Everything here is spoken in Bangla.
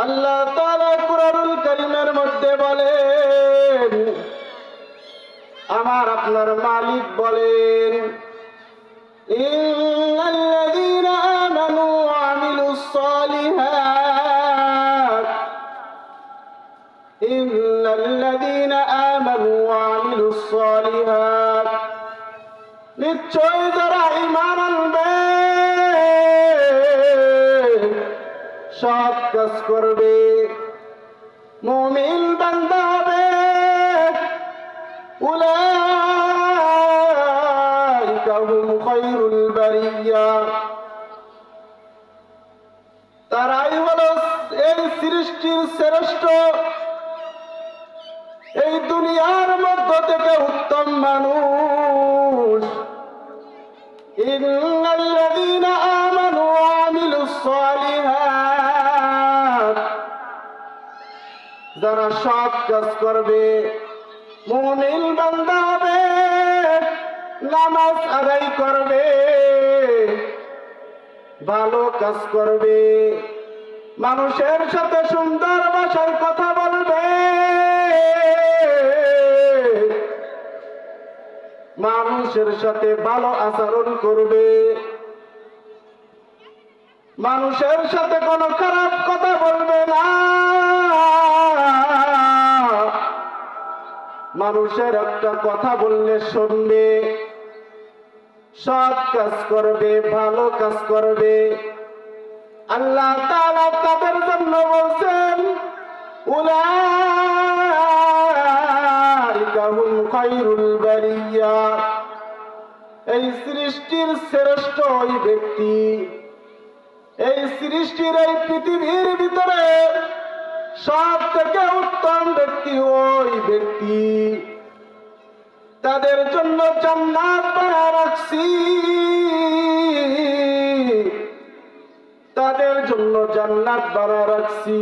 আল্লাহ তাআলা কুরআনুল কারীমের মধ্যে বলেন, আমার আপনার মালিক বলেন, ইন্নাল্লাযীনা আমানু ওয়া আমিলুস সালিহাত ইন্নাল্লাযীনা আমানু ওয়া আমিলুস সালিহাত নিশ্চয় যারা ঈমান আনবে, সৎ কাজ করবে, মুমিন বান্দা হবে, উলাইকা হুম খায়রুল বারিয়া, তারাই হলো এই সৃষ্টির শ্রেষ্ঠ, এই দুনিয়ার মধ্য থেকে উত্তম মানুষ। ইন্নাল্লাযীনা আমানু ওয়া আমিলুস সালিহাত, যারা সৎ কাজ করবে, মুমিন বান্দা হবে, নামাজ আদায় করবে, ভালো কাজ করবে, মানুষের সাথে সুন্দর ভাষায় কথা বলবে, মানুষের সাথে ভালো আচরণ করবে, মানুষের সাথে কোনো খারাপ কথা বলবে না, মানুষের একটা কথা বললে শুনবে, সৎ কাজ করবে, ভালো কাজ করবে। আল্লাহ তাআলা তাদের জন্য বলছেন, উলাইকা হুম খায়রুল বারিয়া, এই সৃষ্টির শ্রেষ্ঠ ওই ব্যক্তি, এই সৃষ্টির এই পৃথিবীর ভিতরে সব থেকে উত্তম ব্যক্তি ওই ব্যক্তি, তাদের জন্য জান্নাত বানায় রাখছি, তাদের জন্য জান্নাত বানায় রাখছি।